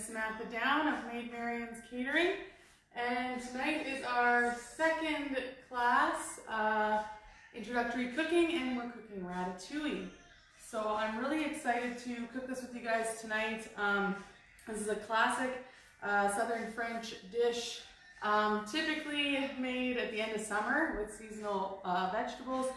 Samantha Down of Maid, Marien's Catering, and tonight is our second class, introductory cooking, and we're cooking ratatouille. So I'm really excited to cook this with you guys tonight. This is a classic Southern French dish, typically made at the end of summer with seasonal vegetables.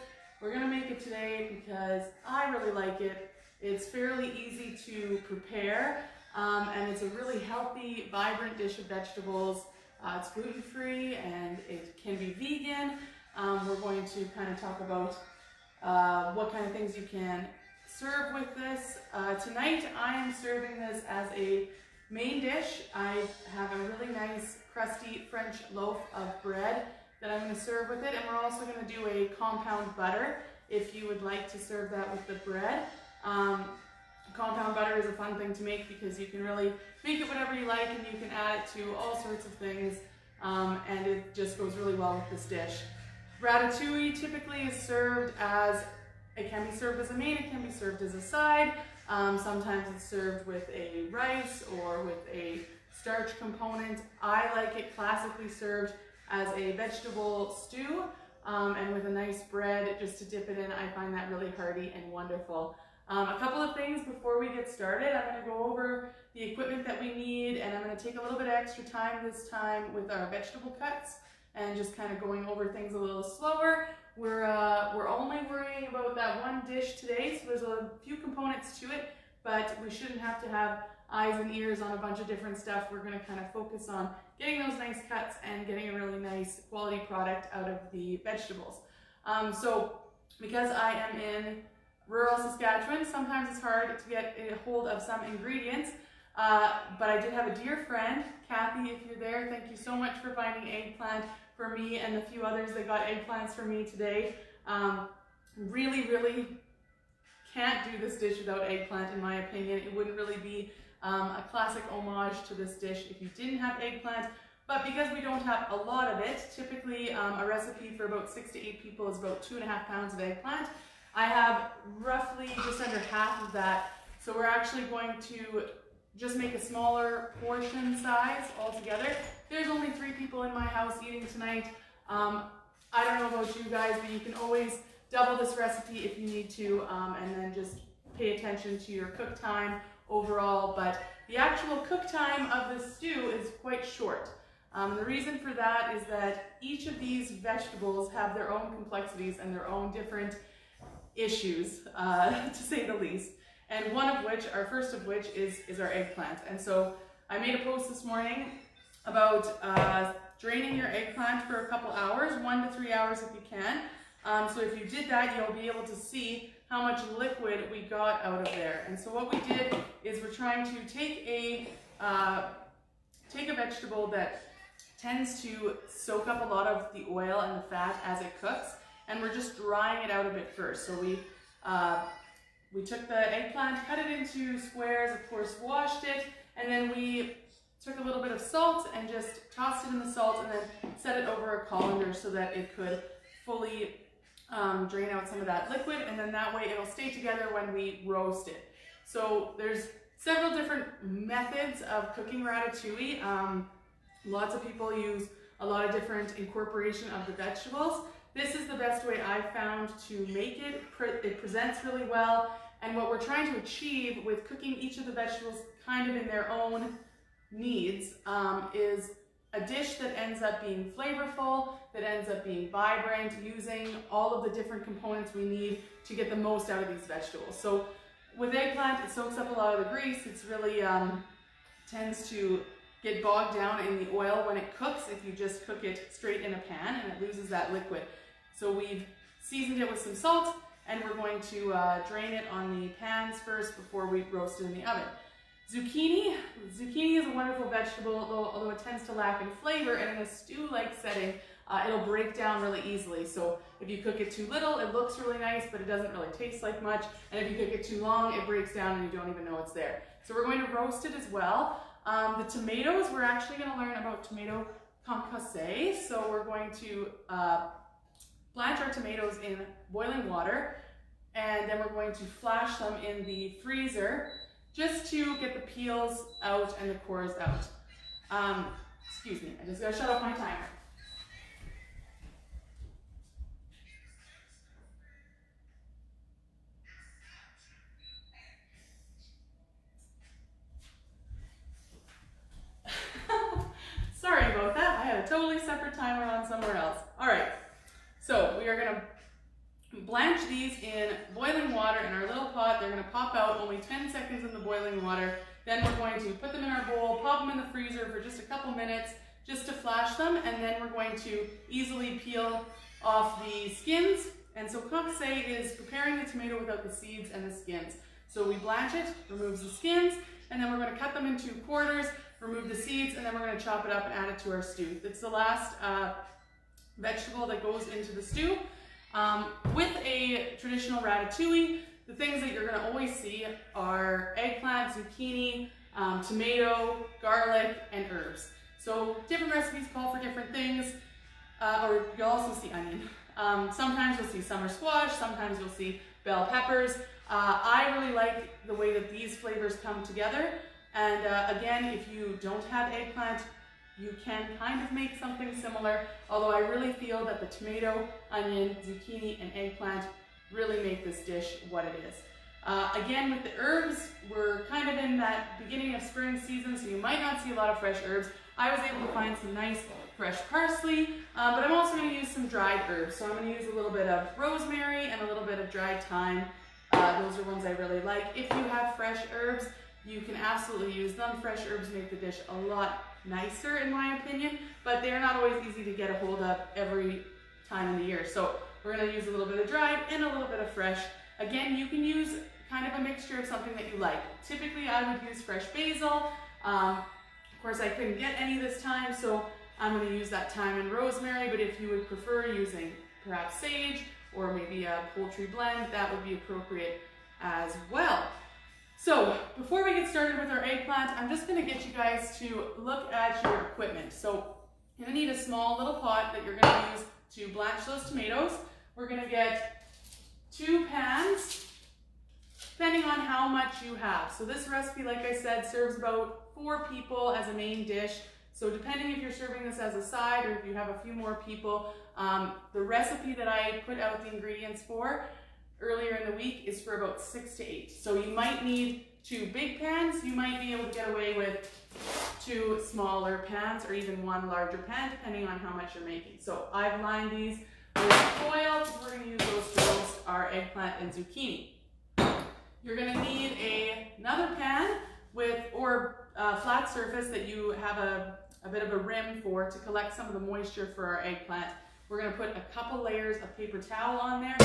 We're gonna make it today because I really like it. It's fairly easy to prepare, and it's a really healthy, vibrant dish of vegetables. It's gluten-free and it can be vegan. We're going to kind of talk about what kind of things you can serve with this. Tonight I am serving this as a main dish. I have a really nice crusty French loaf of bread that I'm going to serve with it, and we're also going to do a compound butter if you would like to serve that with the bread. Compound butter is a fun thing to make because you can really make it whatever you like, and you can add it to all sorts of things, and it just goes really well with this dish. Ratatouille typically is served as, it can be served as a main, it can be served as a side. Sometimes it's served with a rice or with a starch component. I like it classically served as a vegetable stew, and with a nice bread just to dip it in. I find that really hearty and wonderful. A couple of things before we get started. I'm going to go over the equipment that we need, and I'm going to take a little bit of extra time this time with our vegetable cuts and just kind of going over things a little slower. We're only worrying about that one dish today, so there's a few components to it, but we shouldn't have to have eyes and ears on a bunch of different stuff. We're going to kind of focus on getting those nice cuts and getting a really nice quality product out of the vegetables. So because I am in rural Saskatchewan, sometimes it's hard to get a hold of some ingredients, but I did have a dear friend, Kathy, if you're there, thank you so much for finding eggplant for me and the few others that got eggplants for me today. Really can't do this dish without eggplant, in my opinion. It wouldn't really be a classic homage to this dish if you didn't have eggplant, but because we don't have a lot of it, typically a recipe for about 6 to 8 people is about 2.5 pounds of eggplant. I have roughly just under half of that, so we're actually going to just make a smaller portion size altogether. There's only 3 people in my house eating tonight. I don't know about you guys, but you can always double this recipe if you need to, and then just pay attention to your cook time overall. But the actual cook time of the stew is quite short. The reason for that is that each of these vegetables have their own complexities and their own different issues, to say the least. And one of which, our first of which, is our eggplant. And so I made a post this morning about draining your eggplant for a couple hours, 1 to 3 hours if you can. So if you did that, you'll be able to see how much liquid we got out of there. And so what we did is we're trying to take a vegetable that tends to soak up a lot of the oil and the fat as it cooks, and we're just drying it out a bit first. So we took the eggplant, cut it into squares, of course washed it, and then we took a little bit of salt and just tossed it in the salt and then set it over a colander so that it could fully drain out some of that liquid, and then that way it'll stay together when we roast it. So there's several different methods of cooking ratatouille. Lots of people use a lot of different incorporation of the vegetables. This is the best way I've found to make it. It presents really well, and what we're trying to achieve with cooking each of the vegetables kind of in their own needs is a dish that ends up being flavorful, that ends up being vibrant, using all of the different components we need to get the most out of these vegetables. So with eggplant, it soaks up a lot of the grease. It's really tends to get bogged down in the oil when it cooks if you just cook it straight in a pan, and it loses that liquid. So we've seasoned it with some salt, and we're going to drain it on the pans first before we roast it in the oven. Zucchini is a wonderful vegetable, although it tends to lack in flavor, and in a stew-like setting, it'll break down really easily. So if you cook it too little, it looks really nice, but it doesn't really taste like much. And if you cook it too long, it breaks down and you don't even know it's there. So we're going to roast it as well. The tomatoes, we're actually going to learn about tomato concassé. So we're going to blanch our tomatoes in boiling water, and then we're going to flash them in the freezer just to get the peels out and the cores out. Excuse me, I just gotta shut off my timer. Sorry about that, I had a totally separate timer on somewhere else. All right, so we are gonna blanch these in boiling water in our little pot. They're gonna pop out only 10 seconds in the boiling water. Then we're going to put them in our bowl, pop them in the freezer for just a couple minutes, just to flash them, and then we're going to easily peel off the skins. And so coque is preparing the tomato without the seeds and the skins. So we blanch it, removes the skins, and then we're going to cut them into quarters, remove the seeds, and then we're going to chop it up and add it to our stew. It's the last vegetable that goes into the stew. With a traditional ratatouille, the things that you're going to always see are eggplant, zucchini, tomato, garlic, and herbs. So different recipes call for different things, or you'll also see onion. Sometimes you'll see summer squash, sometimes you'll see bell peppers. I really like the way that these flavors come together. And again, if you don't have eggplant, you can kind of make something similar, although I really feel that the tomato, onion, zucchini, and eggplant really make this dish what it is. Again, with the herbs, we're kind of in that beginning of spring season, so you might not see a lot of fresh herbs. I was able to find some nice fresh parsley, but I'm also going to use some dried herbs. So I'm going to use a little bit of rosemary and a little bit of dried thyme. Those are ones I really like. If you have fresh herbs, you can absolutely use them. Fresh herbs make the dish a lot nicer in my opinion, but they're not always easy to get a hold of every time in the year. So we're going to use a little bit of dried and a little bit of fresh. Again, you can use kind of a mixture of something that you like. Typically I would use fresh basil. Of course I couldn't get any this time, so I'm going to use that thyme and rosemary, but if you would prefer using perhaps sage or maybe a poultry blend, that would be appropriate as well. So before we get started with our eggplant, I'm just going to get you guys to look at your equipment. So you're going to need a small little pot that you're going to use to blanch those tomatoes. We're going to get 2 pans, depending on how much you have. So this recipe, like I said, serves about 4 people as a main dish. So depending if you're serving this as a side or if you have a few more people, the recipe that I put out the ingredients for earlier in the week is for about 6 to 8. So you might need 2 big pans. You might be able to get away with 2 smaller pans or even 1 larger pan, depending on how much you're making. So I've lined these with foil because we're going to use those to roast our eggplant and zucchini. You're going to need another pan with or flat surface that you have a bit of a rim for to collect some of the moisture for our eggplant. We're going to put a couple layers of paper towel on there,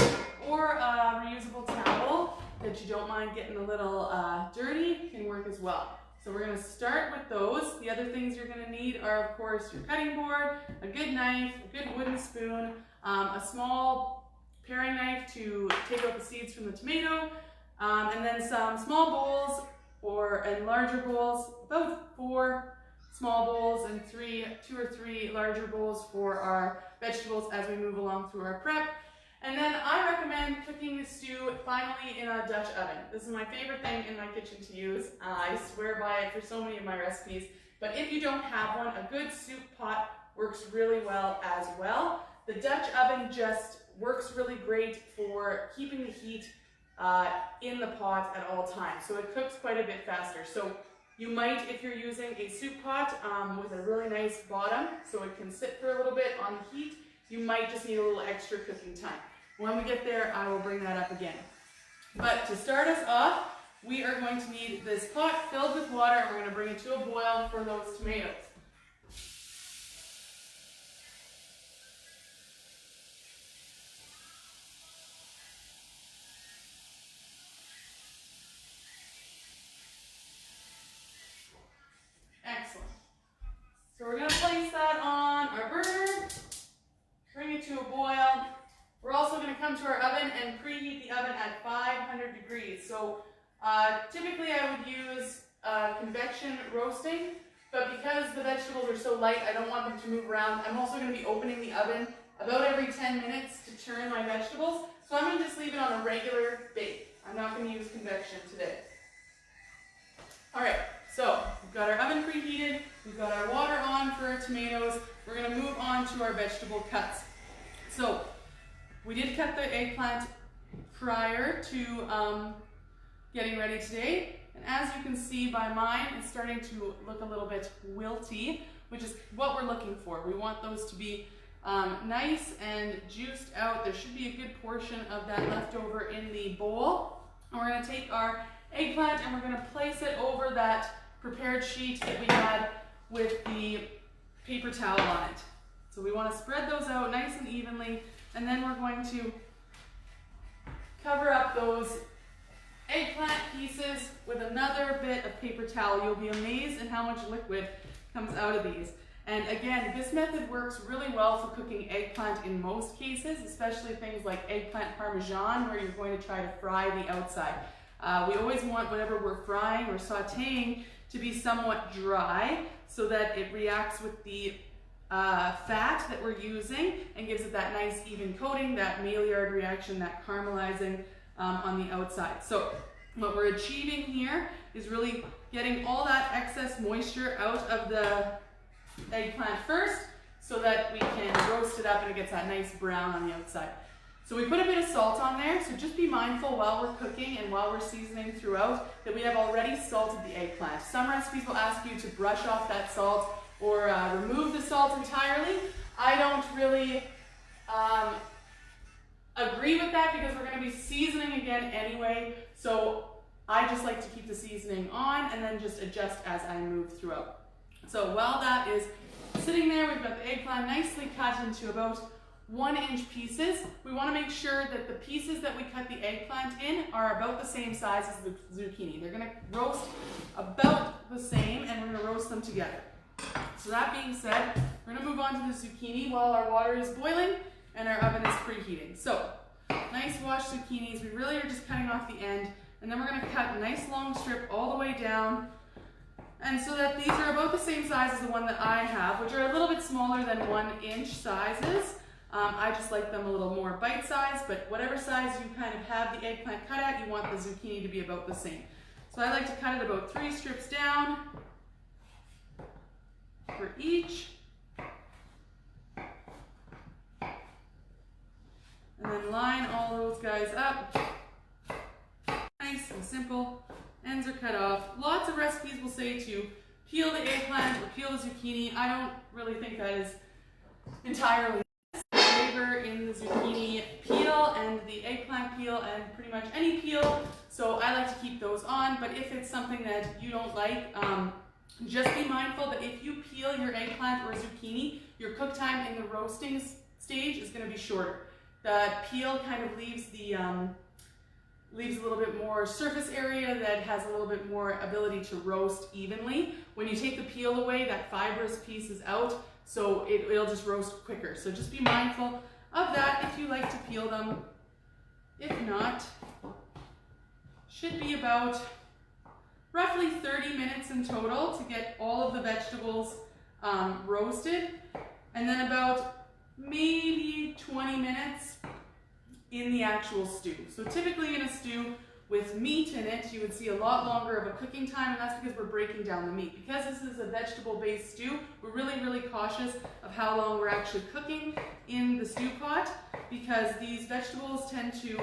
or a reusable towel that you don't mind getting a little dirty can work as well. So we're going to start with those. The other things you're going to need are, of course, your cutting board, a good knife, a good wooden spoon, a small paring knife to take out the seeds from the tomato, and then some small bowls and larger bowls, about 4 small bowls and 2 or 3 larger bowls for our vegetables as we move along through our prep. And then I recommend cooking the stew finally in a Dutch oven. This is my favorite thing in my kitchen to use. I swear by it for so many of my recipes. But if you don't have one, a good soup pot works really well as well. The Dutch oven just works really great for keeping the heat in the pot at all times. So it cooks quite a bit faster. So you might, if you're using a soup pot with a really nice bottom, so it can sit for a little bit on the heat, you might just need a little extra cooking time. When we get there, I will bring that up again. But to start us off, we are going to need this pot filled with water, and we're going to bring it to a boil for those tomatoes. Excellent. So we're going to place that on our burner, bring it to a boil. We're also going to come to our oven and preheat the oven at 500 degrees. So typically I would use convection roasting, but because the vegetables are so light, I don't want them to move around. I'm also going to be opening the oven about every 10 minutes to turn my vegetables. So I'm going to just leave it on a regular bake. I'm not going to use convection today. All right, so we've got our oven preheated, we've got our water on for our tomatoes. We're gonna move on to our vegetable cuts. So we did cut the eggplant prior to getting ready today. And as you can see by mine, it's starting to look a little bit wilty, which is what we're looking for. We want those to be nice and juiced out. There should be a good portion of that left over in the bowl. And we're gonna take our eggplant and we're gonna place it over that prepared sheet that we had with the paper towel on it. So we wanna spread those out nice and evenly, and then we're going to cover up those eggplant pieces with another bit of paper towel. You'll be amazed at how much liquid comes out of these. And again, this method works really well for cooking eggplant in most cases, especially things like eggplant parmesan, where you're going to try to fry the outside. We always want whatever we're frying or sauteing to be somewhat dry so that it reacts with the fat that we're using and gives it that nice even coating, that Maillard reaction, that caramelizing on the outside. So what we're achieving here is really getting all that excess moisture out of the eggplant first so that we can roast it up and it gets that nice brown on the outside. So we put a bit of salt on there, so just be mindful while we're cooking and while we're seasoning throughout that we have already salted the eggplant. Some recipes will ask you to brush off that salt or remove the salt entirely. I don't really agree with that because we're going to be seasoning again anyway, so I just like to keep the seasoning on and then just adjust as I move throughout. So while that is sitting there, we've got the eggplant nicely cut into about 1-inch pieces. We want to make sure that the pieces that we cut the eggplant in are about the same size as the zucchini. They're going to roast about the same and we're going to roast them together. So that being said, we're going to move on to the zucchini while our water is boiling and our oven is preheating. So nice washed zucchinis, we really are just cutting off the end, and then we're going to cut a nice long strip all the way down. And so that these are about the same size as the one that I have, which are a little bit smaller than 1-inch sizes. I just like them a little more bite-sized, but whatever size you kind of have the eggplant cut at, you want the zucchini to be about the same. So I like to cut it about 3 strips down for each. And then line all those guys up. Nice and simple. Ends are cut off. Lots of recipes will say to peel the eggplant or peel the zucchini. I don't really think that is entirely flavor in the zucchini peel and the eggplant peel and pretty much any peel. So I like to keep those on, but if it's something that you don't like, just be mindful that if you peel your eggplant or zucchini, your cook time in the roasting stage is going to be shorter. The peel kind of leaves leaves a little bit more surface area that has a little bit more ability to roast evenly. When you take the peel away, that fibrous piece is out, so it'll just roast quicker. So just be mindful of that if you like to peel them. If not, should be about roughly 30 minutes in total to get all of the vegetables roasted, and then about maybe 20 minutes in the actual stew. So typically in a stew with meat in it, you would see a lot longer of a cooking time, and that's because we're breaking down the meat. Because this is a vegetable-based stew, we're really, really cautious of how long we're actually cooking in the stew pot, because these vegetables tend to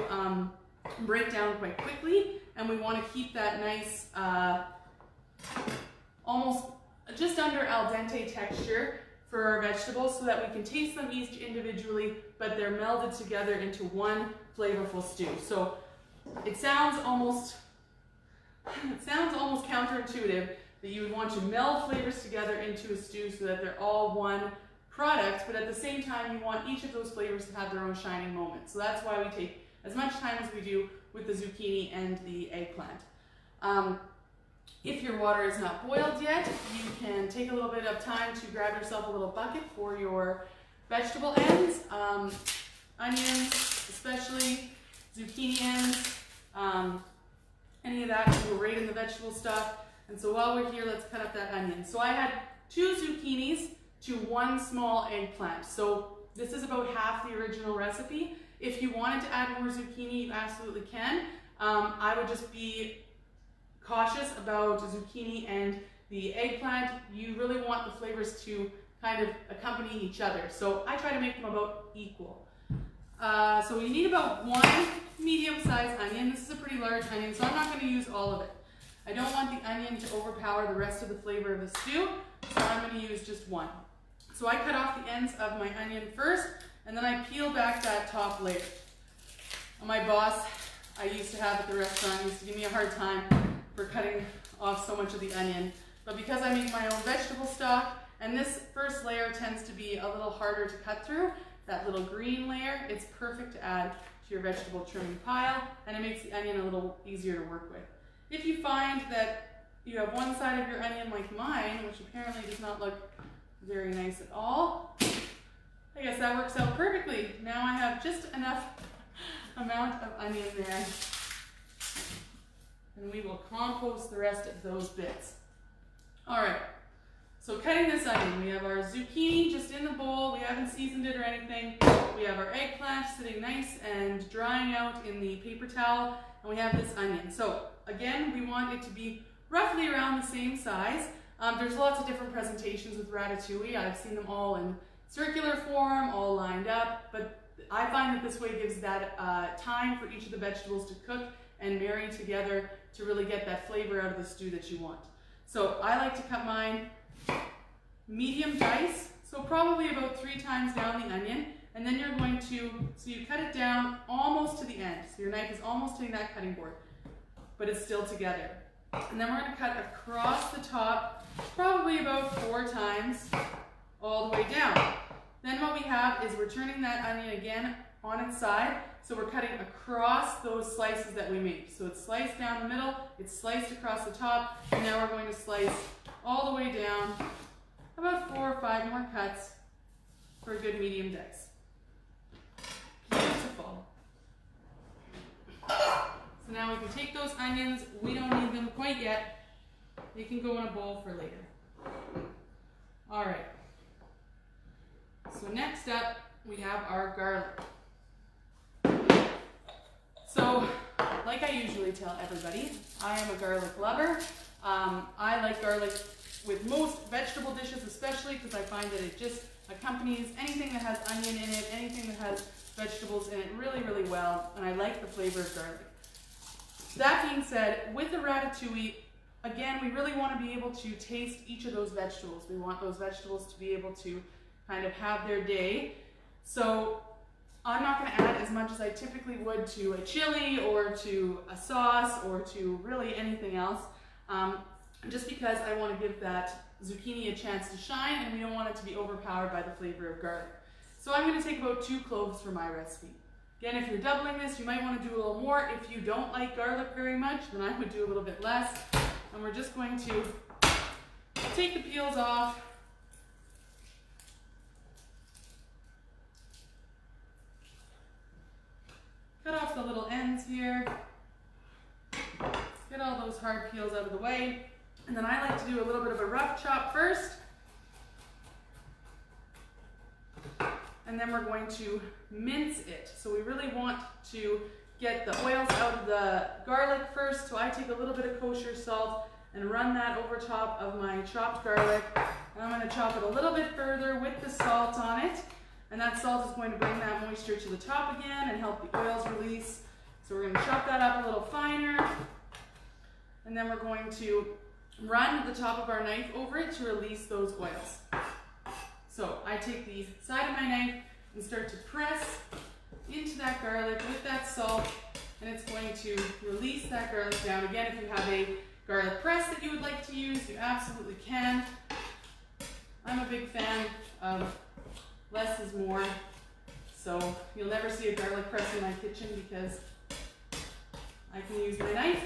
break down quite quickly, and we want to keep that nice, almost just under al dente texture for our vegetables so that we can taste them each individually, but they're melded together into one flavorful stew. So it sounds almost counterintuitive that you would want to meld flavors together into a stew so that they're all one product, but at the same time you want each of those flavors to have their own shining moment. So that's why we take as much time as we do with the zucchini and the eggplant. If your water is not boiled yet, you can take a little bit of time to grab yourself a little bucket for your vegetable ends. Onions, especially, zucchini ends, any of that can go right in the vegetable stuff. And so while we're here, let's cut up that onion. So I had 2 zucchinis to 1 small eggplant. So this is about half the original recipe. If you wanted to add more zucchini, you absolutely can. I would just be cautious about zucchini and the eggplant. You really want the flavors to kind of accompany each other. So I try to make them about equal. So you need about 1 medium-sized onion. This is a pretty large onion, so I'm not going to use all of it. I don't want the onion to overpower the rest of the flavor of the stew, so I'm going to use just 1. So I cut off the ends of my onion first, and then I peel back that top layer. My boss, I used to have at the restaurant, used to give me a hard time for cutting off so much of the onion. But because I make my own vegetable stock, and this first layer tends to be a little harder to cut through, that little green layer, it's perfect to add to your vegetable trimming pile, and it makes the onion a little easier to work with. If you find that you have one side of your onion like mine, which apparently does not look very nice at all, I guess that works out perfectly. Now I have just enough amount of onion there, and we will compost the rest of those bits. All right, so cutting this onion, we have our zucchini just in the bowl. We haven't seasoned it or anything. We have our eggplant sitting nice and drying out in the paper towel, and we have this onion. So again, we want it to be roughly around the same size. There's lots of different presentations with ratatouille. I've seen them all in circular form, all lined up, but I find that this way gives that time for each of the vegetables to cook and marry together to really get that flavor out of the stew that you want. So I like to cut mine medium dice, so probably about 3 times down the onion, and then you're going to, so you cut it down almost to the end, so your knife is almost hitting that cutting board, but it's still together. And then we're going to cut across the top, probably about 4 times, all the way down. Then what we have is we're turning that onion again on its side, so we're cutting across those slices that we made. So it's sliced down the middle, it's sliced across the top, and now we're going to slice all the way down, about 4 or 5 more cuts for a good medium dice. Beautiful. So now we can take those onions, we don't need them quite yet, they can go in a bowl for later. All right. So next up, we have our garlic. So, like I usually tell everybody, I am a garlic lover. I like garlic with most vegetable dishes, especially because I find that it just accompanies anything that has onion in it, anything that has vegetables in it really, really well, and I like the flavor of garlic. That being said, with the ratatouille, again, we really want to be able to taste each of those vegetables. We want those vegetables to be able to kind of have their day. So I'm not going to add as much as I typically would to a chili or to a sauce or to really anything else, just because I want to give that zucchini a chance to shine and we don't want it to be overpowered by the flavor of garlic. So I'm going to take about 2 cloves for my recipe. Again, if you're doubling this, you might want to do a little more. If you don't like garlic very much, then I would do a little bit less. And we're just going to take the peels off. Cut off the little ends here. Get all those hard peels out of the way. And then I like to do a little bit of a rough chop first. And then we're going to mince it. So we really want to get the oils out of the garlic first. So I take a little bit of kosher salt and run that over top of my chopped garlic. And I'm going to chop it a little bit further with the salt on it. And that salt is going to bring that moisture to the top again and help the oils release. So we're going to chop that up a little finer. And then we're going to run the top of our knife over it to release those oils. So I take the side of my knife and start to press into that garlic with that salt, and it's going to release that garlic down. Again, if you have a garlic press that you would like to use, you absolutely can. I'm a big fan of less is more, so you'll never see a garlic press in my kitchen because I can use my knife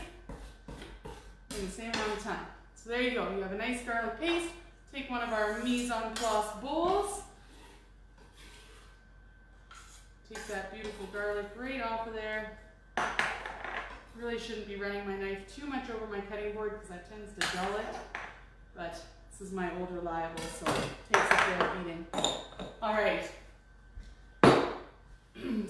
in the same amount of time. So there you go, you have a nice garlic paste. Take one of our mise en place bowls. Take that beautiful garlic right off of there. Really shouldn't be running my knife too much over my cutting board because that tends to dull it. But this is my old reliable, so it takes a fair beating. All right.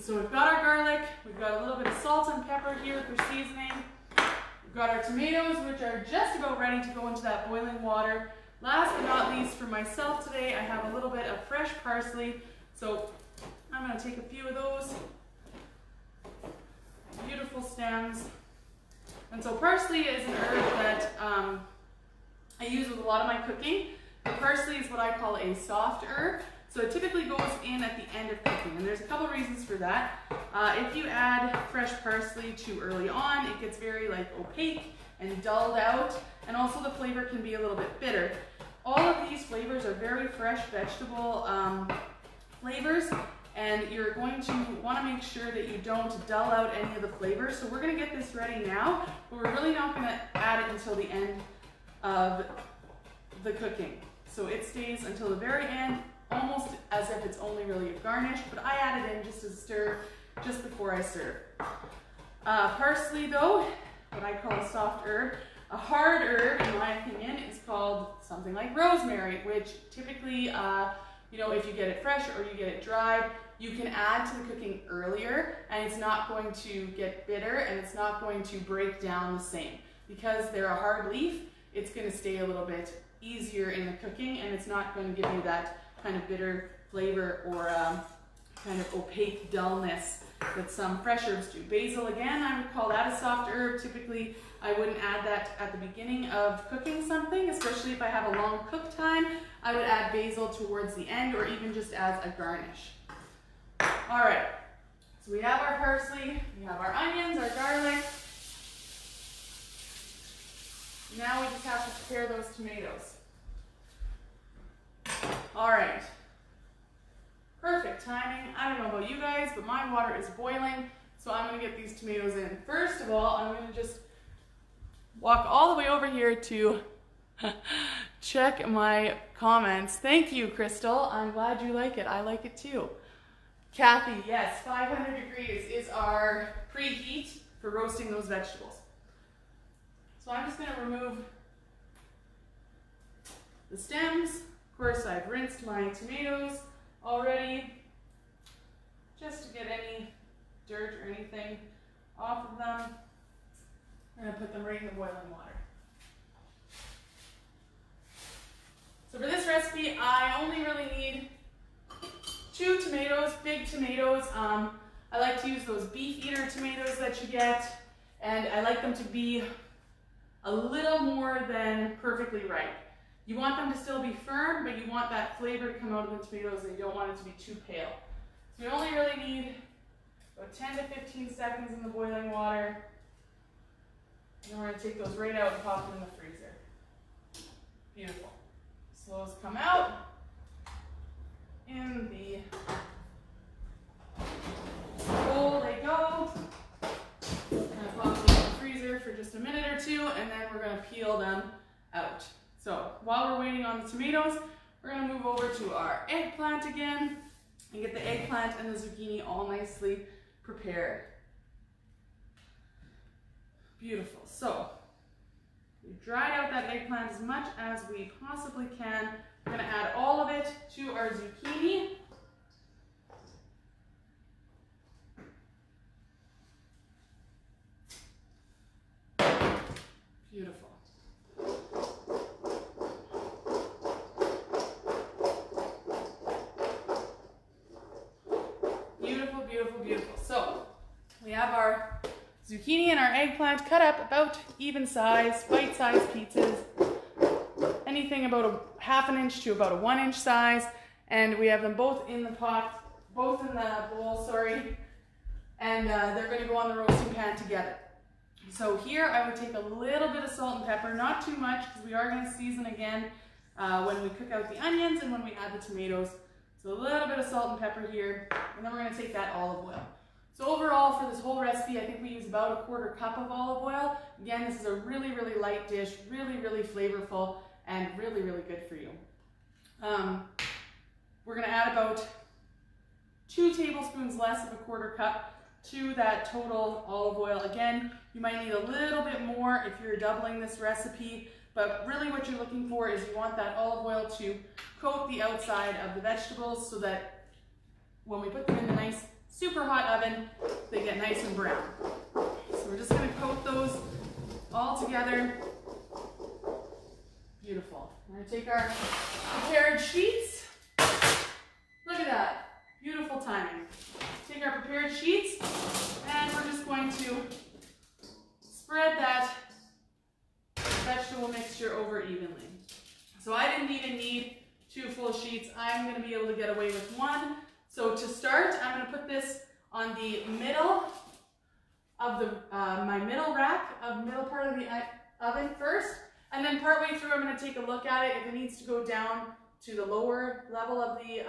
So we've got our garlic. We've got a little bit of salt and pepper here for seasoning. We've got our tomatoes, which are just about ready to go into that boiling water. Last but not least, for myself today, I have a little bit of fresh parsley. So I'm going to take a few of those. Beautiful stems. And so parsley is an herb that I use with a lot of my cooking. The parsley is what I call a soft herb. So it typically goes in at the end of cooking, and there's a couple reasons for that. If you add fresh parsley too early on, it gets very like opaque and dulled out, and also the flavor can be a little bit bitter. All of these flavors are very fresh vegetable flavors, and you're going to want to make sure that you don't dull out any of the flavors. So we're going to get this ready now, but we're really not going to add it until the end of the cooking. So it stays until the very end, almost as if it's only really a garnish, but I add it in just to stir just before I serve. Parsley though, what I call a soft herb. A hard herb, in my opinion, is called something like rosemary, which typically, you know, if you get it fresh or you get it dried, you can add to the cooking earlier, and it's not going to get bitter, and it's not going to break down the same. Because they're a hard leaf, it's going to stay a little bit easier in the cooking, and it's not going to give you that kind of bitter flavor or kind of opaque dullness that some fresh herbs do. Basil, again, I would call that a soft herb. Typically, I wouldn't add that at the beginning of cooking something, especially if I have a long cook time. I would add basil towards the end, or even just as a garnish. All right, so we have our parsley, we have our onions, our garlic. Now we just have to prepare those tomatoes. All right, perfect timing. I don't know about you guys, but my water is boiling, so I'm gonna get these tomatoes in. First of all, I'm gonna just walk all the way over here to check my comments. Thank you, Crystal. I'm glad you like it. I like it too. Kathy, yes, 500 degrees is our preheat for roasting those vegetables. So I'm just gonna remove the stems. Of course, I've rinsed my tomatoes already, just to get any dirt or anything off of them. I'm going to put them right in the boiling water. So for this recipe, I only really need 2 tomatoes, big tomatoes. I like to use those beef eater tomatoes that you get, and I like them to be a little more than perfectly ripe. You want them to still be firm, but you want that flavor to come out of the tomatoes, and you don't want it to be too pale. So you only really need about 10 to 15 seconds in the boiling water. And then we're going to take those right out and pop them in the freezer. Beautiful. So those come out in the bowl they go. I'm going to pop them in the freezer for just a minute or two, and then we're going to peel them out. So while we're waiting on the tomatoes, we're going to move over to our eggplant again and get the eggplant and the zucchini all nicely prepared. Beautiful. So we've dried out that eggplant as much as we possibly can. We're going to add all of it to our zucchini. Beautiful. Beautiful, beautiful, beautiful. So we have our zucchini and our eggplant cut up about even size, bite-sized pizzas, anything about a ½ inch to about a 1 inch size, and we have them both in the pot, both in the bowl, sorry, and they're going to go on the roasting pan together. So here I would take a little bit of salt and pepper, not too much, because we are going to season again when we cook out the onions and when we add the tomatoes. So a little bit of salt and pepper here, and then we're going to take that olive oil. So overall, for this whole recipe, I think we use about ¼ cup of olive oil. Again, this is a really, really light dish, really, really flavorful, and really, really good for you. We're going to add about 2 tablespoons less of ¼ cup to that total olive oil. Again, you might need a little bit more if you're doubling this recipe, but really what you're looking for is you want that olive oil to coat the outside of the vegetables so that when we put them in the nice super hot oven, they get nice and brown. So we're just going to coat those all together. Beautiful. We're going to take our prepared sheets. Look at that. Beautiful timing. Take our prepared sheets and we're just going to spread that vegetable mixture over evenly. So I didn't even need 2 full sheets. I'm going to be able to get away with 1. So to start, I'm going to put this on the middle of the my middle rack, middle part of the oven first, and then partway through I'm going to take a look at it if it needs to go down to the lower level of the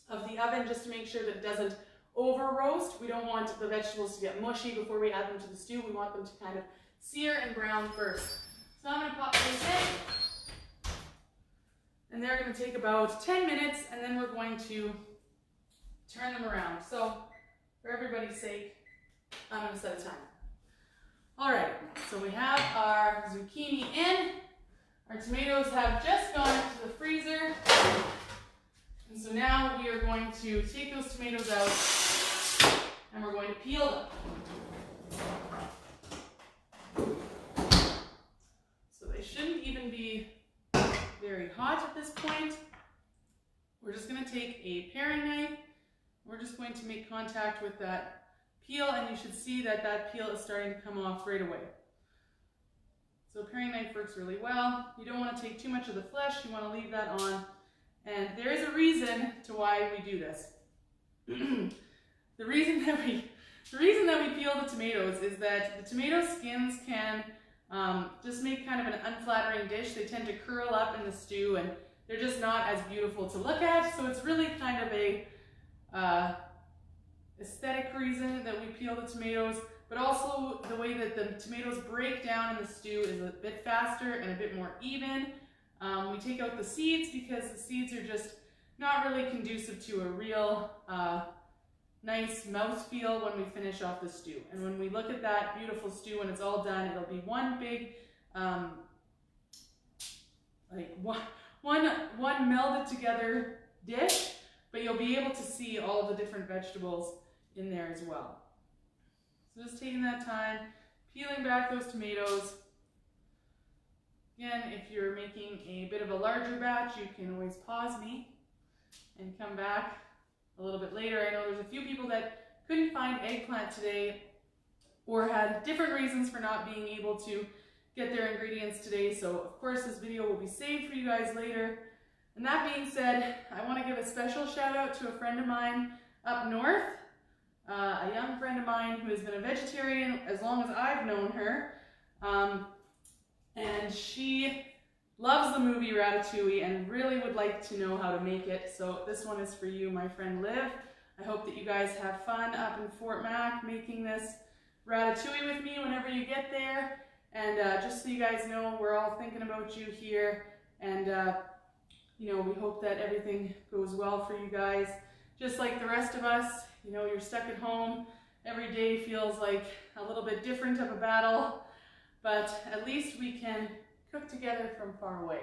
oven, just to make sure that it doesn't over roast. We don't want the vegetables to get mushy before we add them to the stew. We want them to kind of sear and brown first. So I'm going to pop these in, and they're going to take about 10 minutes, and then we're going to turn them around. So for everybody's sake, I'm going to set a timer. Alright, so we have our zucchini in. Our tomatoes have just gone into the freezer. And so now we are going to take those tomatoes out and we're going to peel them. So they shouldn't even be very hot at this point. We're just going to take a paring knife. We're just going to make contact with that peel, and you should see that that peel is starting to come off right away. So a paring knife works really well. You don't want to take too much of the flesh. You want to leave that on. And there is a reason to why we do this. The reason that we peel the tomatoes is that the tomato skins can just make kind of an unflattering dish. They tend to curl up in the stew, and they're just not as beautiful to look at. So it's really kind of a aesthetic reason that we peel the tomatoes, but also the way that the tomatoes break down in the stew is a bit faster and a bit more even. We take out the seeds because the seeds are just not really conducive to a real nice mouthfeel when we finish off the stew. And when we look at that beautiful stew when it's all done, it'll be one big, one melded together dish, but you'll be able to see all of the different vegetables in there as well. So just taking that time, peeling back those tomatoes. Again, if you're making a bit of a larger batch, you can always pause me and come back a little bit later. I know there's a few people that couldn't find eggplant today or had different reasons for not being able to get their ingredients today. So of course this video will be saved for you guys later. And that being said, I want to give a special shout out to a friend of mine up north, a young friend of mine who has been a vegetarian as long as I've known her. And she loves the movie Ratatouille and really would like to know how to make it. So this one is for you, my friend Liv. I hope that you guys have fun up in Fort Mac making this Ratatouille with me whenever you get there. And just so you guys know, we're all thinking about you here. And you know, we hope that everything goes well for you guys. Just like the rest of us, you know, you're stuck at home. Every day feels like a little bit different of a battle, but at least we can cook together from far away.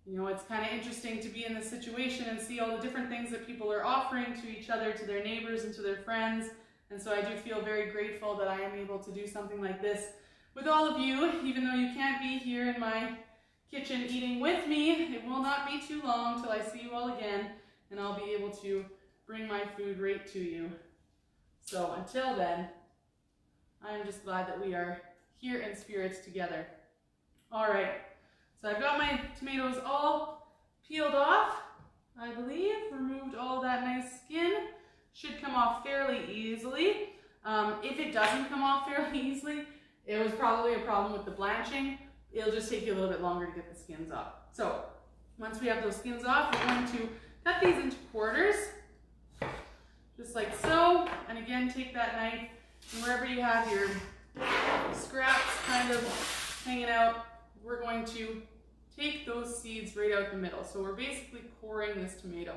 You know, it's kind of interesting to be in this situation and see all the different things that people are offering to each other, to their neighbors and to their friends. And so I do feel very grateful that I am able to do something like this with all of you, even though you can't be here in my kitchen eating with me. It will not be too long till I see you all again, and I'll be able to bring my food right to you. So until then, I'm just glad that we are here in spirit together. All right, so I've got my tomatoes all peeled off, I believe, removed all that nice skin. Should come off fairly easily. If it doesn't come off fairly easily, it was probably a problem with the blanching. It'll just take you a little bit longer to get the skins off. So once we have those skins off, we're going to cut these into quarters, just like so. And again, take that knife, and wherever you have your scraps kind of hanging out, we're going to take those seeds right out the middle. So we're basically coring this tomato.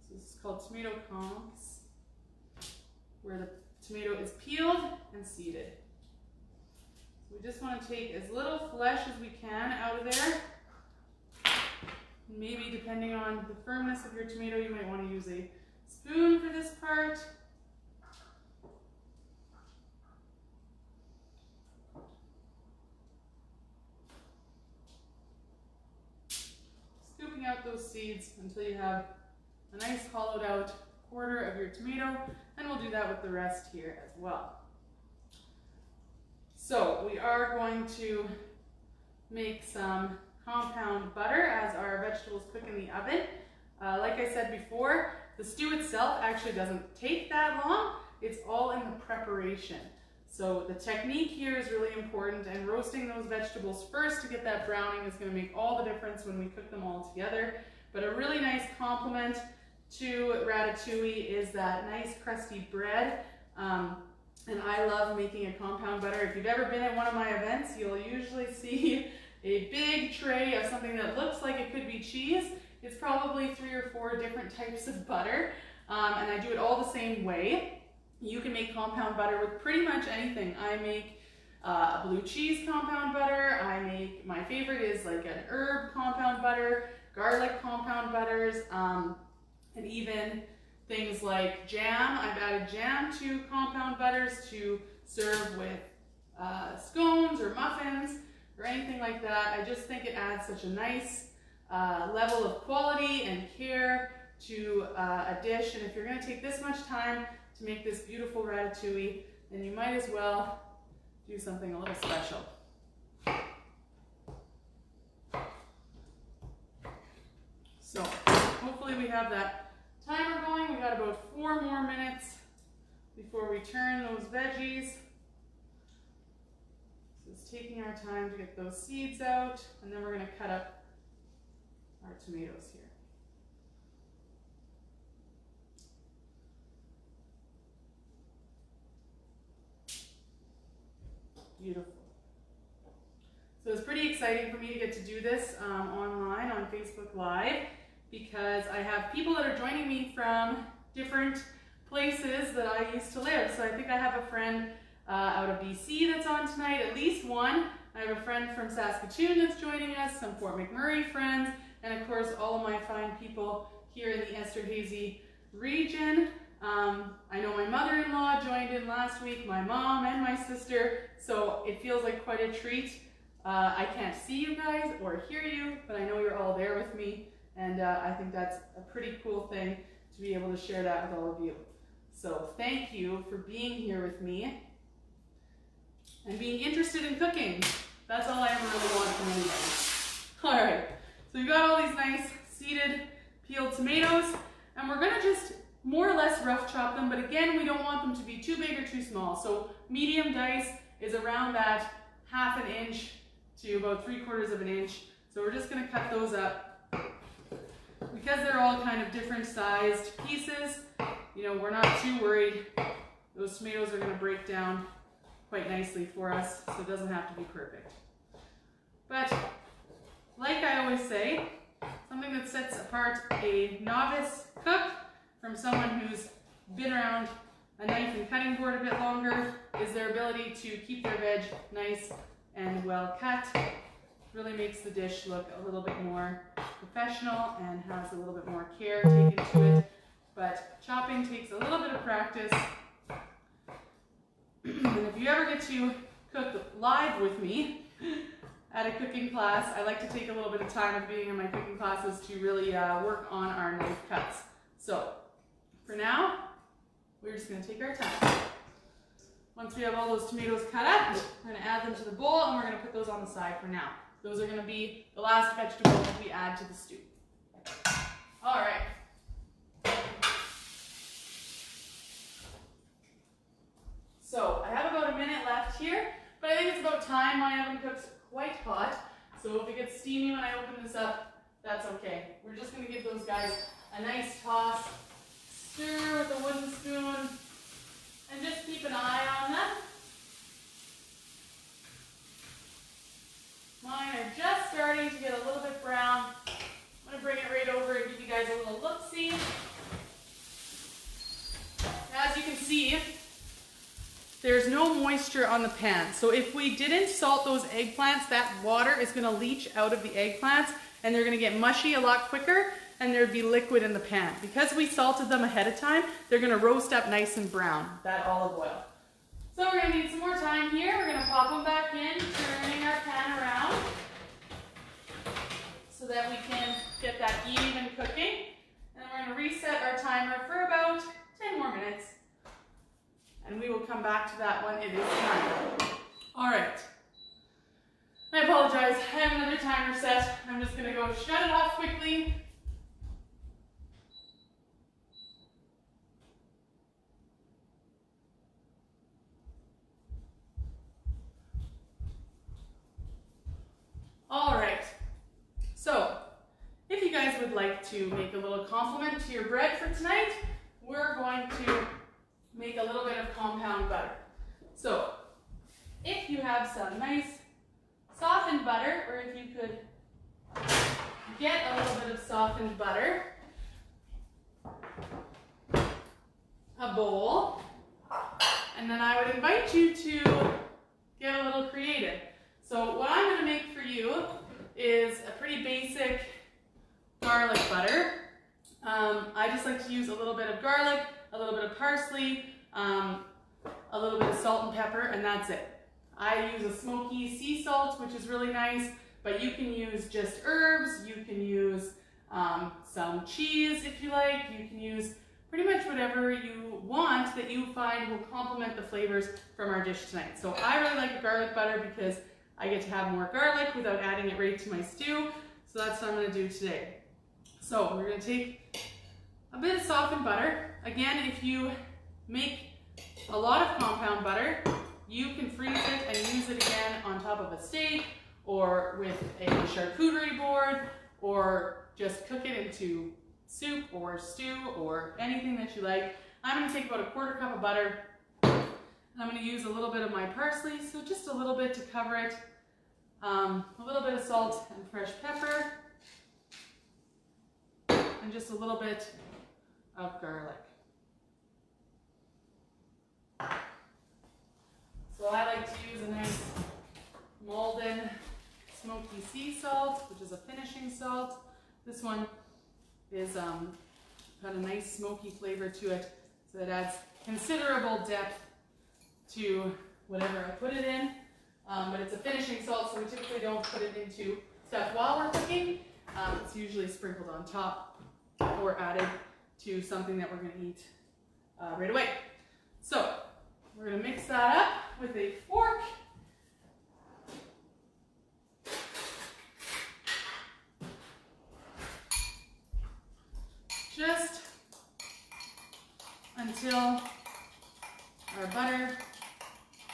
So this is called tomato conchs, where the tomato is peeled and seeded. So we just want to take as little flesh as we can out of there. Maybe depending on the firmness of your tomato, you might want to use a spoon for this part. seeds until you have a nice hollowed out quarter of your tomato, and we'll do that with the rest here as well. So we are going to make some compound butter as our vegetables cook in the oven. Like I said before, the stew itself actually doesn't take that long. It's all in the preparation. So the technique here is really important, and roasting those vegetables first to get that browning is going to make all the difference when we cook them all together. But a really nice complement to ratatouille is that nice crusty bread. And I love making a compound butter. If you've ever been at one of my events, you'll usually see a big tray of something that looks like it could be cheese. It's probably 3 or 4 different types of butter, and I do it all the same way. You can make compound butter with pretty much anything. I make blue cheese compound butter. My favorite is like an herb compound butter, garlic compound butters, and even things like jam. I've added jam to compound butters to serve with scones or muffins or anything like that. I just think it adds such a nice level of quality and care to a dish. And if you're going to take this much time to make this beautiful ratatouille, then you might as well do something a little special. So hopefully we have that timer going. We got about 4 more minutes before we turn those veggies. So it's taking our time to get those seeds out, and then we're going to cut up our tomatoes here. Beautiful. So it's pretty exciting for me to get to do this online on Facebook Live, because I have people that are joining me from different places that I used to live. So I think I have a friend out of BC that's on tonight, at least one. I have a friend from Saskatoon that's joining us, some Fort McMurray friends, and of course all of my fine people here in the Esterhazy region. I know my mother-in-law joined in last week, my mom and my sister, so it feels like quite a treat. I can't see you guys or hear you, but I know you're all there with me. And I think that's a pretty cool thing to be able to share that with all of you. So thank you for being here with me and being interested in cooking. That's all I ever really want from anybody. All right, so we've got all these nice seeded peeled tomatoes, and we're gonna just more or less rough chop them, but again, we don't want them to be too big or too small. So medium dice is around that 1/2 inch to about 3/4 of an inch. So we're just gonna cut those up. Because they're all kind of different sized pieces, you know, we're not too worried. Those tomatoes are going to break down quite nicely for us, so it doesn't have to be perfect. But like I always say, something that sets apart a novice cook from someone who's been around a knife and cutting board a bit longer is their ability to keep their veg nice and well cut. Really makes the dish look a little bit more professional and has a little bit more care taken to it. But chopping takes a little bit of practice. And if you ever get to cook live with me at a cooking class, I like to take a little bit of time at the beginning of my cooking classes to really work on our knife cuts. So for now, we're just going to take our time. Once we have all those tomatoes cut up, we're going to add them to the bowl, and we're going to put those on the side for now. Those are going to be the last vegetable that we add to the stew. All right. So I have about a minute left here, but I think it's about time. My oven cooks quite hot, so if it gets steamy when I open this up, that's okay. We're just going to give those guys a nice toss, stir with a wooden spoon, and just keep an eye on them. Mine are just starting to get a little bit brown. I'm going to bring it right over and give you guys a little look-see. As you can see, there's no moisture on the pan. So if we didn't salt those eggplants, that water is going to leach out of the eggplants, and they're going to get mushy a lot quicker, and there'd be liquid in the pan. Because we salted them ahead of time, they're going to roast up nice and brown, that olive oil. So we're going to need some more time here. We're going to pop them back in, turning our pan around so that we can get that even back to that when it is time. All right. I apologize, I have another timer set. I'm just gonna go shut it off quickly. All right, so if you guys would like to make a little compliment to your bread for tonight, we're going to make a little bit of compound butter. So if you have some nice softened butter, or if you could get a little bit of softened butter, a bowl, and then I would invite you to get a little creative. So what I'm going to make for you is a pretty basic garlic butter. I just like to use a little bit of garlic, a little bit of parsley, a little bit of salt and pepper, and that's it. I use a smoky sea salt, which is really nice, but you can use just herbs, you can use some cheese if you like, you can use pretty much whatever you want that you find will complement the flavors from our dish tonight. So I really like a garlic butter because I get to have more garlic without adding it right to my stew. So that's what I'm going to do today. So we're going to take a bit of softened butter. Again, if you make a lot of compound butter, you can freeze it and use it again on top of a steak or with a charcuterie board, or just cook it into soup or stew or anything that you like. I'm going to take about a 1/4 cup of butter. I'm going to use a little bit of my parsley, so just a little bit to cover it. A little bit of salt and fresh pepper, and just a little bit of garlic. So I like to use a nice Malden smoky sea salt, which is a finishing salt. This one is got a nice smoky flavor to it, so it adds considerable depth to whatever I put it in. But it's a finishing salt, so we typically don't put it into stuff while we're cooking. It's usually sprinkled on top or added to something that we're going to eat right away. So we're going to mix that up with a fork. Just until our butter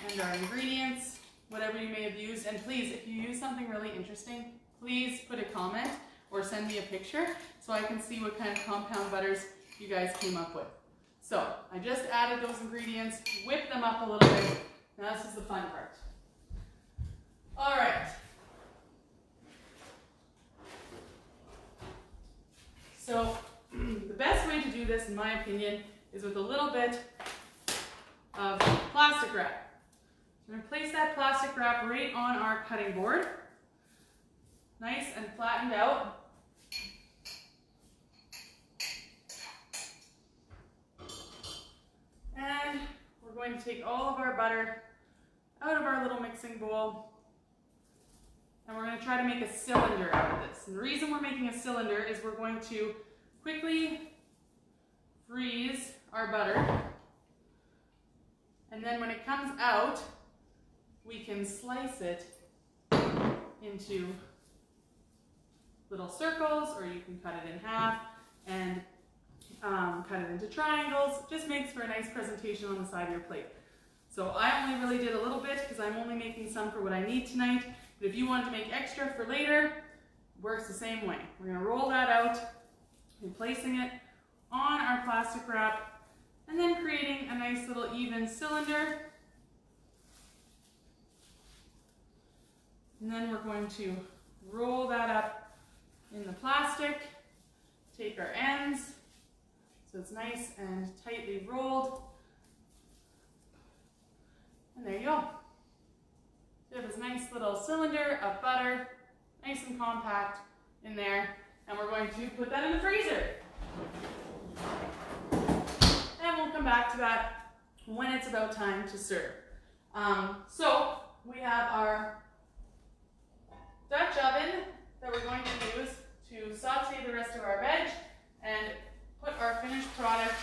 and our ingredients, whatever you may have used, and please, if you use something really interesting, please put a comment or send me a picture so I can see what kind of compound butters you guys came up with. So I just added those ingredients, whipped them up a little bit. Now this is the fun part. All right. So the best way to do this, in my opinion, is with a little bit of plastic wrap. I'm going to place that plastic wrap right on our cutting board, nice and flattened out. And we're going to take all of our butter out of our little mixing bowl, and we're going to try to make a cylinder out of this. And the reason we're making a cylinder is we're going to quickly freeze our butter, and then when it comes out, we can slice it into little circles, or you can cut it in half and cut it into triangles. Just makes for a nice presentation on the side of your plate. So I only really did a little bit because I'm only making some for what I need tonight. But if you wanted to make extra for later, it works the same way. We're going to roll that out, placing it on our plastic wrap, and then creating a nice little even cylinder. And then we're going to roll that up in the plastic, take our ends, so it's nice and tightly rolled. And there you go. So you have this nice little cylinder of butter, nice and compact in there. And we're going to put that in the freezer. And we'll come back to that when it's about time to serve. So we have our Dutch oven that we're going to use to saute the rest of our veg and put our finished product,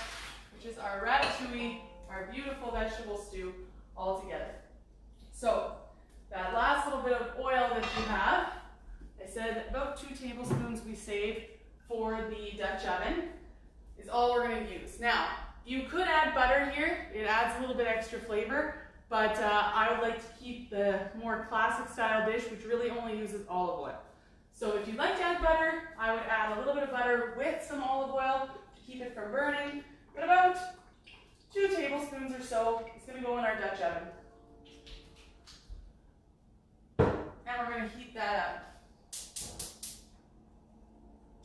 which is our ratatouille, our beautiful vegetable stew all together. So that last little bit of oil that you have, I said about 2 tablespoons we saved for the Dutch oven, is all we're going to use. Now, you could add butter here. It adds a little bit extra flavor, but I would like to keep the more classic style dish, which really only uses olive oil. So if you'd like to add butter, I would add a little bit of butter with some olive oil to keep it from burning, but about 2 tablespoons or so is going to go in our Dutch oven. And we're going to heat that up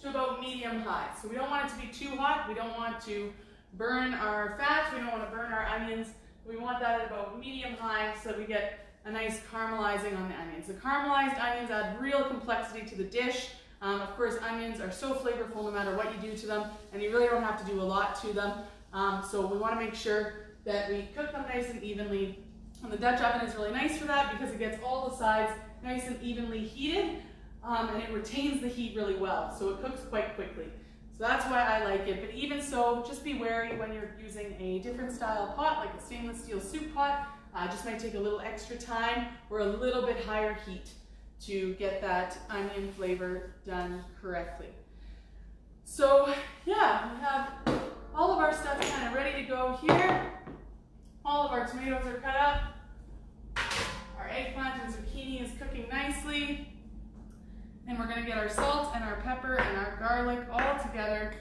to about medium-high. So we don't want it to be too hot. We don't want to burn our fat. We don't want to burn our onions. We want that at about medium-high so that we get a nice caramelizing on the onions. The caramelized onions add real complexity to the dish. Of course, onions are so flavorful no matter what you do to them, and you really don't have to do a lot to them. So we want to make sure that we cook them nice and evenly. And the Dutch oven is really nice for that because it gets all the sides nice and evenly heated, and it retains the heat really well, so it cooks quite quickly. So that's why I like it, but even so, just be wary when you're using a different style pot, like a stainless steel soup pot. Just might take a little extra time or a little bit higher heat to get that onion flavor done correctly. So yeah, we have all of our stuff kind of ready to go here. All of our tomatoes are cut up. Our eggplant and zucchini is cooking nicely. And we're going to get our salt and our pepper and our garlic all together.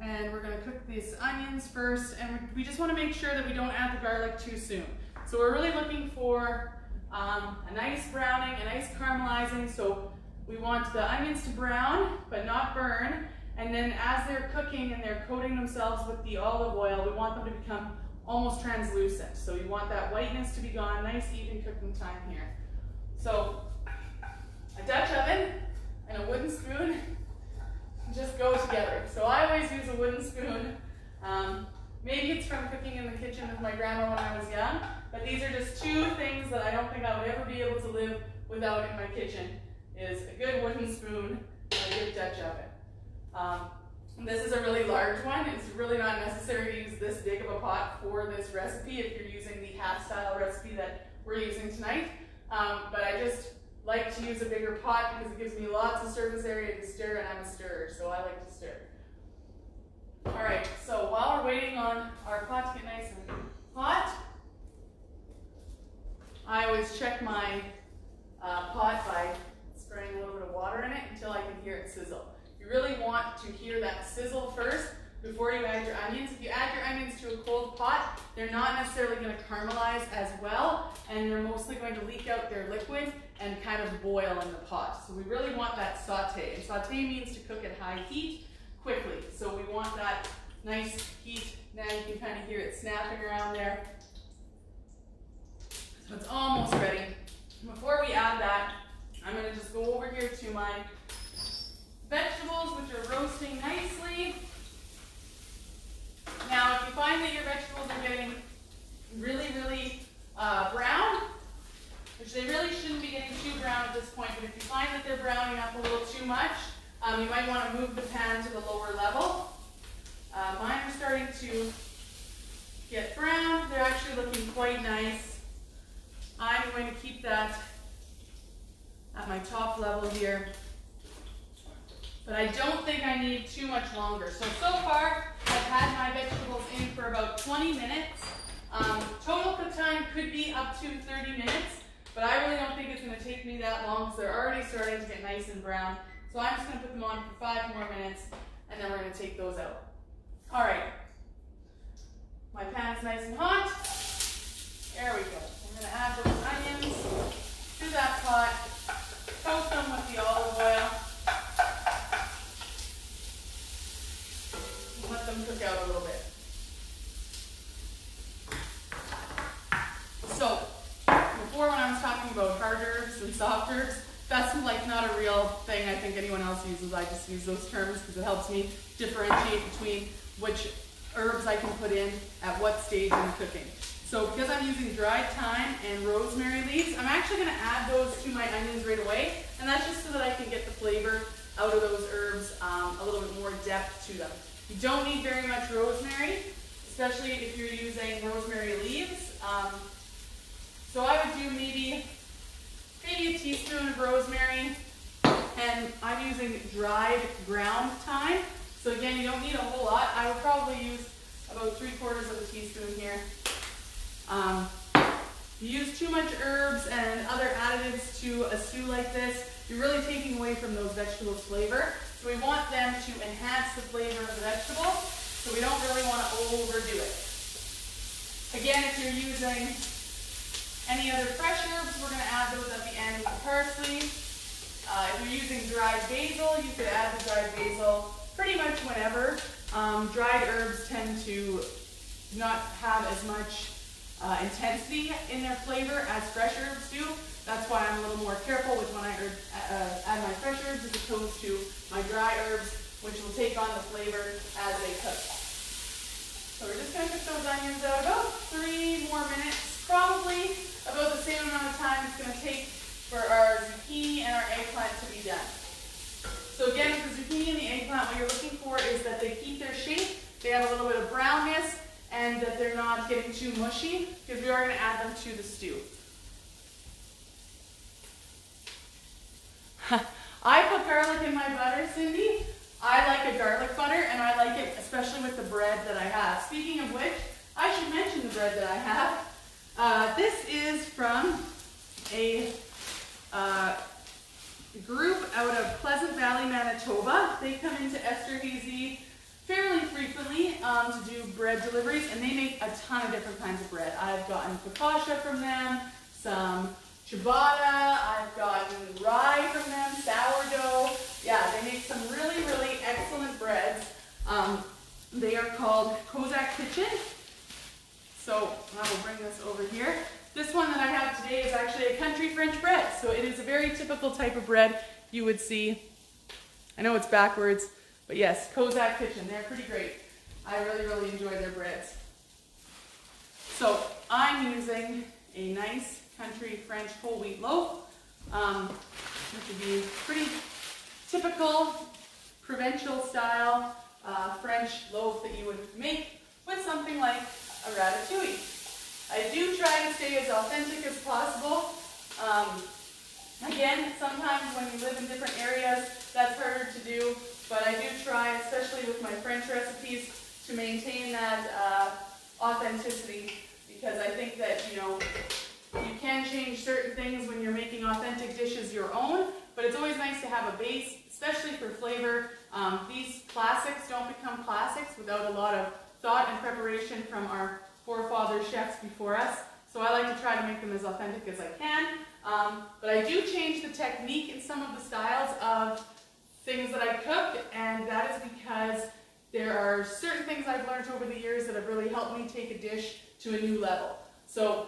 And we're going to cook these onions first. And we just want to make sure that we don't add the garlic too soon. So we're really looking for a nice browning, a nice caramelizing. So we want the onions to brown, but not burn. And then as they're cooking and they're coating themselves with the olive oil, we want them to become almost translucent. So you want that whiteness to be gone, nice even cooking time here. So a Dutch oven and a wooden spoon just go together. So I always use a wooden spoon. Maybe it's from cooking in the kitchen with my grandma when I was young, but these are just 2 things that I don't think I would ever be able to live without in my kitchen, is a good wooden spoon and a good Dutch oven. This is a really large one. It's really not necessary to use this big of a pot for this recipe if you're using the half style recipe that we're using tonight. But I just like to use a bigger pot because it gives me lots of surface area to stir, and I'm a stirrer, so I like to stir. All right, so while we're waiting on our pot to get nice and hot, I always check my pot by spraying a little bit of water in it until I can hear it sizzle. You really want to hear that sizzle first before you add your onions. If you add your onions to a cold pot, they're not necessarily going to caramelize as well, and they're mostly going to leak out their liquid and kind of boil in the pot. So we really want that saute. And saute means to cook at high heat quickly. So we want that nice heat. Now you can kind of hear it snapping around there. So it's almost ready. Before we add that, I'm going to just go over here to my vegetables, which are roasting nicely. Now, if you find that your vegetables are getting really brown, which they really shouldn't be getting too brown at this point, but if you find that they're browning up a little too much, you might want to move the pan to the lower level. Mine are starting to get brown. They're actually looking quite nice. I'm going to keep that at my top level here. But I don't think I need too much longer. So far, I've had my vegetables in for about 20 minutes. Total cook time could be up to 30 minutes, but I really don't think it's going to take me that long because they're already starting to get nice and brown. So I'm just going to put them on for 5 more minutes, and then we're going to take those out. All right. My pan's nice and hot. There we go. I'm going to add those onions to that pot, toast them with the olive oil. Let them cook out a little bit. So, before when I was talking about hard herbs and soft herbs, that's like not a real thing I think anyone else uses. I just use those terms because it helps me differentiate between which herbs I can put in at what stage in cooking. So because I'm using dried thyme and rosemary leaves, I'm actually going to add those to my onions right away, and that's just so that I can get the flavor out of those herbs, a little bit more depth to them. You don't need very much rosemary, especially if you're using rosemary leaves. So I would do maybe a teaspoon of rosemary, and I'm using dried ground thyme. So again, you don't need a whole lot. I would probably use about 3/4 of a teaspoon here. You use too much herbs and other additives to a stew like this, you're really taking away from those vegetables' flavor. So we want them to enhance the flavor of the vegetable, so we don't really want to overdo it. Again, if you're using any other fresh herbs, we're going to add those at the end with the parsley. If you're using dried basil, you could add the dried basil pretty much whenever. Dried herbs tend to not have as much intensity in their flavor as fresh herbs do. That's why I'm a little more careful with when I add my fresh herbs as opposed to my dry herbs, which will take on the flavor as they cook. So we're just going to cook those onions out about 3 more minutes, probably about the same amount of time it's going to take for our zucchini and our eggplant to be done. So again, with the zucchini and the eggplant, what you're looking for is that they keep their shape, they have a little bit of brownness, and that they're not getting too mushy, because we are going to add them to the stew. I put garlic in my butter, Cindy. I like a garlic butter, and I like it especially with the bread that I have. Speaking of which, I should mention the bread that I have. This is from a group out of Pleasant Valley, Manitoba. They come into Esterhazy fairly frequently to do bread deliveries, and they make a ton of different kinds of bread. I've gotten focaccia from them, some ciabatta, I've gotten rye from them, sourdough. Yeah, they make some really, really excellent breads. They are called Kozak Kitchen. So I will bring this over here. This one that I have today is actually a country French bread. So it is a very typical type of bread you would see. I know it's backwards, but yes, Kozak Kitchen. They're pretty great. I really, really enjoy their breads. So I'm using a nice country French whole wheat loaf, which would be pretty typical provincial style French loaf that you would make with something like a ratatouille. I do try to stay as authentic as possible. Again, sometimes when you live in different areas, that's harder to do, but I do try, especially with my French recipes, to maintain that authenticity, because I think that, you know, you can change certain things when you're making authentic dishes your own, but it's always nice to have a base, especially for flavor. These classics don't become classics without a lot of thought and preparation from our forefather chefs before us. So I like to try to make them as authentic as I can. But I do change the technique in some of the styles of things that I cook, and that is because there are certain things I've learned over the years that have really helped me take a dish to a new level. So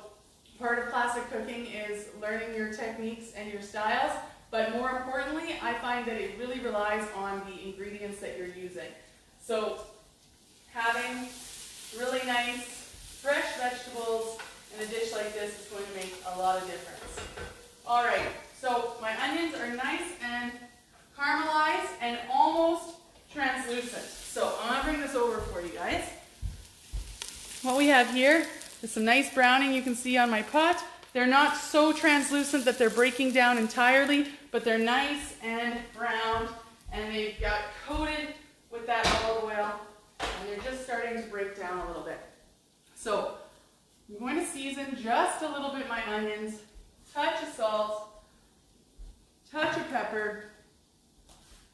part of classic cooking is learning your techniques and your styles, but more importantly, I find that it really relies on the ingredients that you're using. So having really nice, fresh vegetables in a dish like this is going to make a lot of difference. All right, so my onions are nice and caramelized and almost translucent. So I'm gonna bring this over for you guys. What we have here is some nice browning you can see on my pot. They're not so translucent that they're breaking down entirely, but they're nice and browned, and they've got coated with that olive oil, and they're just starting to break down a little bit. So I'm going to season just a little bit my onions, touch of salt, touch of pepper,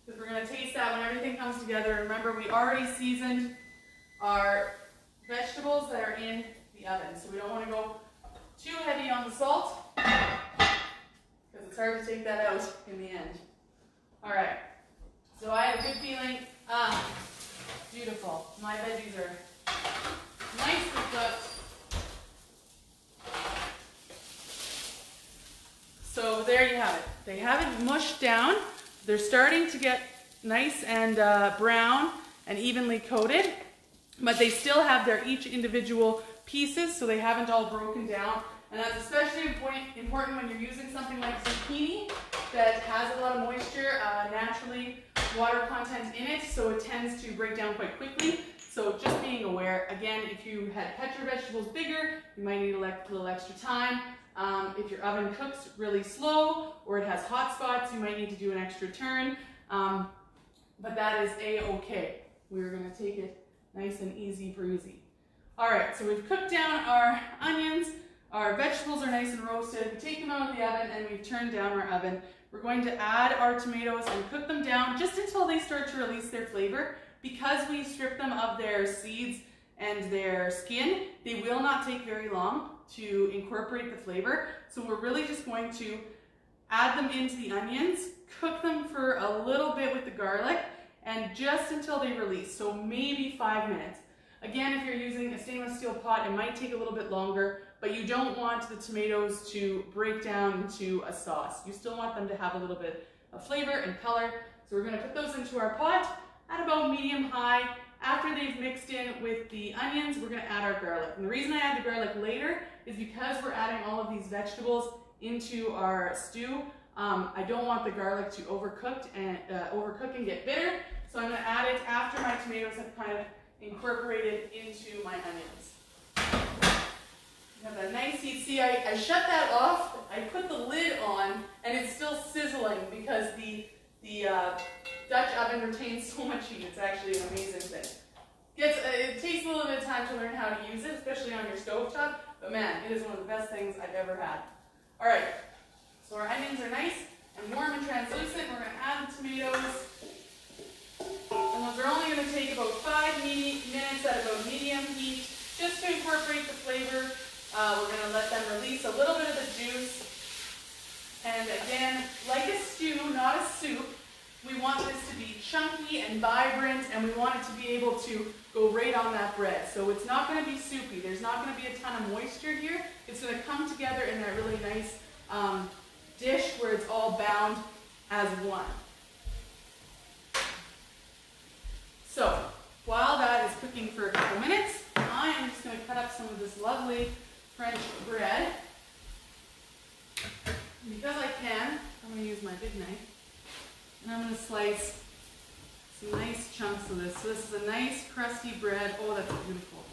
because we're going to taste that when everything comes together. Remember, we already seasoned our vegetables that are in the oven, so we don't want to go too heavy on the salt, because it's hard to take that out in the end. All right, so I have a good feeling. Beautiful. My veggies are nicely cooked. So there you have it. They haven't mushed down. They're starting to get nice and brown and evenly coated, but they still have their each individual pieces, so they haven't all broken down. And that's especially important when you're using something like zucchini that has a lot of moisture, naturally water content in it, so it tends to break down quite quickly. So just being aware, again, if you had cut your vegetables bigger, you might need a little extra time. If your oven cooks really slow or it has hot spots, you might need to do an extra turn. But that is a-okay. We're gonna take it nice and easy breezy. All right, so we've cooked down our onions, our vegetables are nice and roasted. We take them out of the oven and we've turned down our oven. We're going to add our tomatoes and cook them down just until they start to release their flavor. Because we strip them of their seeds and their skin, they will not take very long to incorporate the flavor. So we're really just going to add them into the onions, cook them for a little bit with the garlic, and just until they release, so maybe 5 minutes. Again, if you're using a stainless steel pot, it might take a little bit longer, but you don't want the tomatoes to break down into a sauce. You still want them to have a little bit of flavor and color. So we're gonna put those into our pot at about medium-high. After they've mixed in with the onions, we're gonna add our garlic. And the reason I add the garlic later is because we're adding all of these vegetables into our stew. I don't want the garlic to overcook and get bitter. So I'm gonna add it after my tomatoes have kind of incorporated into my onions. You have that nice heat. See, I shut that off. I put the lid on and it's still sizzling because the Dutch oven retains so much heat. It's actually an amazing thing. It takes a little bit of time to learn how to use it, especially on your stovetop, but man, it is one of the best things I've ever had. All right, so our onions are nice and warm and translucent. We're gonna add the tomatoes. And those are only gonna take about 5 minutes at about medium heat, just to incorporate the flavor. We're gonna let them release a little bit of the juice. And again, like a stew, not a soup, we want this to be chunky and vibrant, and we want it to be able to go right on that bread. So it's not going to be soupy. There's not going to be a ton of moisture here. It's going to come together in that really nice dish where it's all bound as one. So while that is cooking for a couple minutes, I am just going to cut up some of this lovely French bread. Because I can, I'm going to use my big knife, and I'm going to slice some nice chunks of this. So this is a nice crusty bread. Oh, that's beautiful.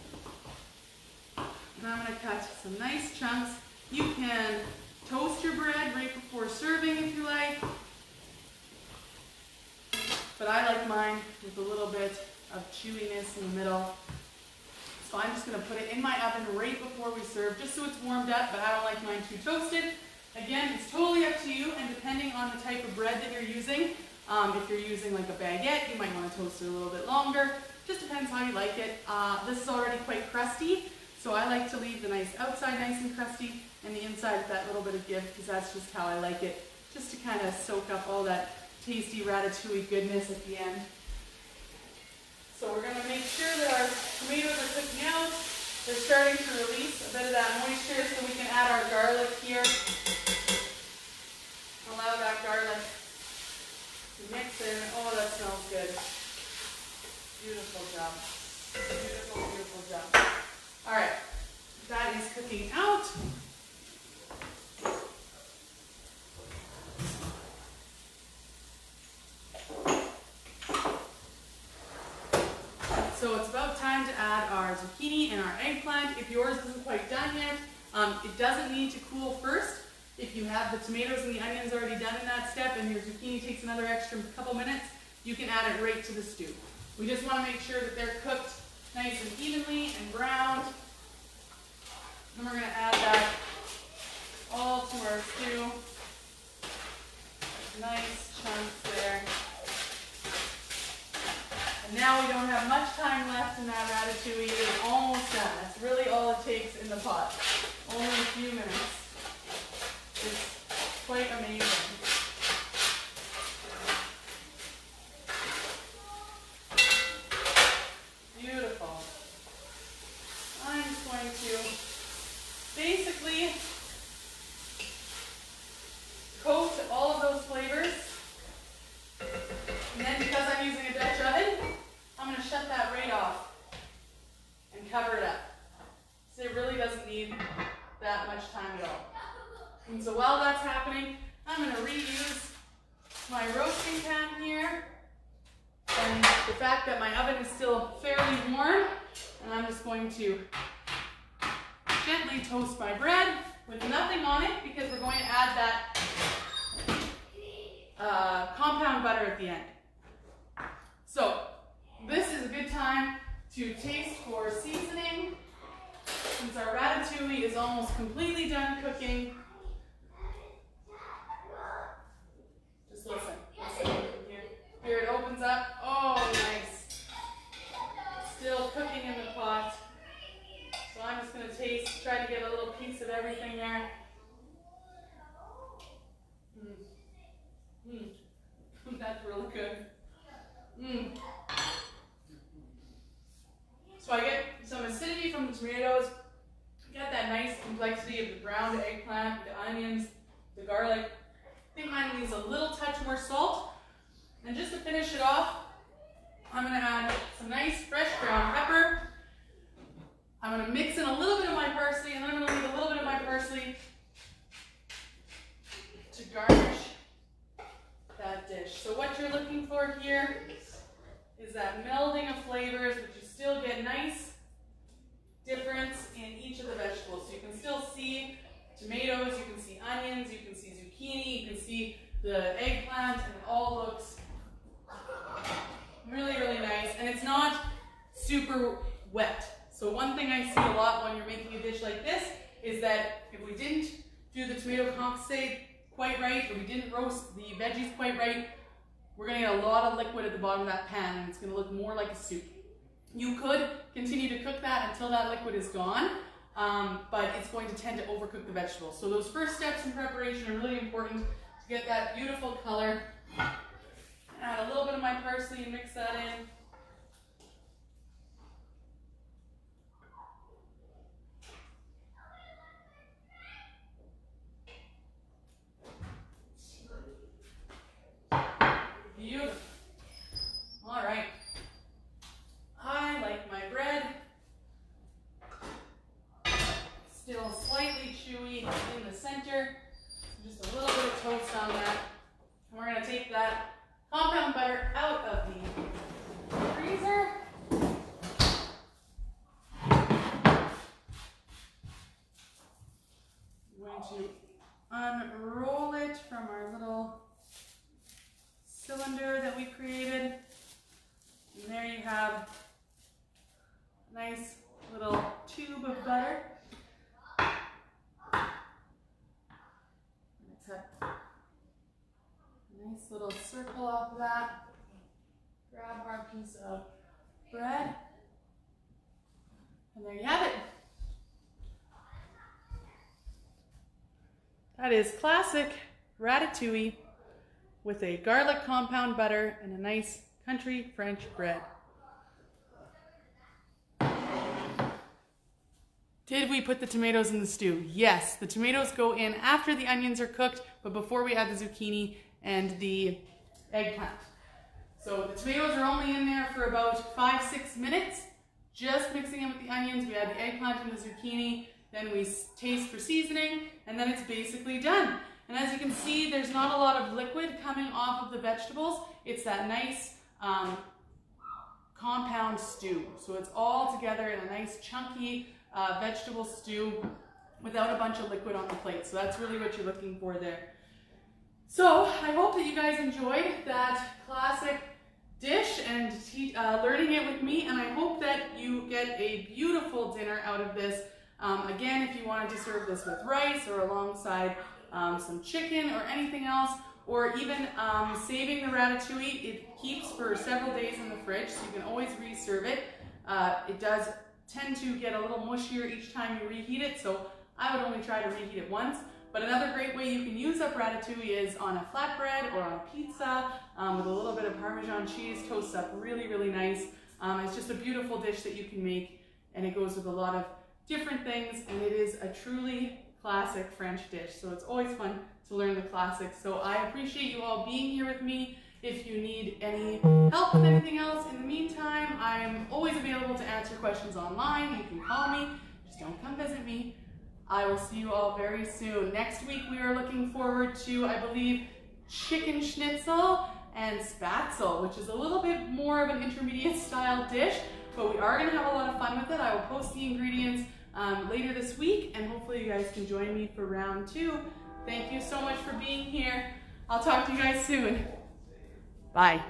And I'm going to cut some nice chunks. You can toast your bread right before serving if you like, but I like mine with a little bit of chewiness in the middle. So I'm just going to put it in my oven right before we serve, just so it's warmed up, but I don't like mine too toasted. Again, it's totally up to you, and depending on the type of bread that you're using, if you're using like a baguette, you might want to toast it a little bit longer. Just depends how you like it. This is already quite crusty, so I like to leave the nice outside nice and crusty, and the inside with that little bit of give, because that's just how I like it, just to kind of soak up all that tasty ratatouille goodness at the end. So we're going to make sure that our tomatoes are cooking out. They're starting to release a bit of that moisture, so we can add our garlic here. Allow that garlic to mix in. Oh, that smells good. Beautiful job. Beautiful, beautiful job. All right, that is cooking out. So it's about time to add our zucchini and our eggplant. If yours isn't quite done yet, it doesn't need to cool first. If you have the tomatoes and the onions already done in that step and your zucchini takes another extra couple minutes, you can add it right to the stew. We just want to make sure that they're cooked nice and evenly and browned. Then we're going to add that all to our stew. Nice chunks there. And now we don't have much time left in that ratatouille. It is almost done. That's really all it takes in the pot. Only a few minutes. It's quite amazing. Beautiful. I'm just going to basically coat all of those flavors. And then because I'm using a Dutch oven, I'm going to shut that right off and cover it up. So it really doesn't need that much time at all. And so while that's happening, I'm going to reuse my roasting pan here. And the fact that my oven is still fairly warm, and I'm just going to gently toast my bread with nothing on it because we're going to add that compound butter at the end. So this is a good time to taste for seasoning. Since our ratatouille is almost completely done cooking, just listen. Here it opens up. Oh, nice. Still cooking in the pot. So I'm just going to taste, try to get a little piece of everything there. That's really good. So I get some acidity from the tomatoes. Get that nice complexity of the browned eggplant, the onions, the garlic. I think mine needs a little touch more salt. And just to finish it off, I'm going to add some nice fresh ground pepper. I'm going to mix in a little bit of my parsley, and then I'm going to leave a little bit of my parsley to garnish that dish. So what you're looking for here is that melding of flavors, but you still get nice difference in each of the vegetables. So you can still see tomatoes, you can see onions, you can see zucchini, you can see the eggplant, and it all looks really, really nice. And it's not super wet. So one thing I see a lot when you're making a dish like this is that if we didn't do the tomato concassé quite right, or we didn't roast the veggies quite right, we're going to get a lot of liquid at the bottom of that pan, and it's going to look more like a soup. You could continue to cook that until that liquid is gone, but it's going to tend to overcook the vegetables. So those first steps in preparation are really important to get that beautiful color. Add a little bit of my parsley and mix that in. Beautiful. All right. I like my bread still slightly chewy in the center. Just a little bit of toast on that. And we're going to take that compound butter out of the freezer. I'm going to unroll it from our little cylinder that we created. And there you have a nice little tube of butter. Let's have a nice little circle off of that. Grab our piece of bread. And there you have it. That is classic ratatouille with a garlic compound butter and a nice country French bread. Did we put the tomatoes in the stew? Yes, the tomatoes go in after the onions are cooked, but before we add the zucchini and the eggplant. So the tomatoes are only in there for about 5-6 minutes, just mixing in with the onions. We add the eggplant and the zucchini, then we taste for seasoning, and then it's basically done. And as you can see, there's not a lot of liquid coming off of the vegetables. It's that nice compound stew. So it's all together in a nice chunky vegetable stew without a bunch of liquid on the plate. So that's really what you're looking for there. So I hope that you guys enjoyed that classic dish and learning it with me. And I hope that you get a beautiful dinner out of this. Again, if you wanted to serve this with rice or alongside some chicken or anything else, or even saving the ratatouille, it keeps for several days in the fridge, so you can always reserve it. It does tend to get a little mushier each time you reheat it, so I would only try to reheat it once. But another great way you can use up ratatouille is on a flatbread or on a pizza with a little bit of Parmesan cheese. Toasts up really, really nice. It's just a beautiful dish that you can make, and it goes with a lot of different things, and it is a truly classic French dish. So it's always fun to learn the classics. So I appreciate you all being here with me. If you need any help with anything else in the meantime, I'm always available to answer questions online. You can call me, just don't come visit me. I will see you all very soon. Next week we are looking forward to, I believe, chicken schnitzel and spatzel, which is a little bit more of an intermediate style dish, but we are gonna have a lot of fun with it. I will post the ingredients later this week, and hopefully you guys can join me for round 2. Thank you so much for being here. I'll talk to you guys soon. Bye.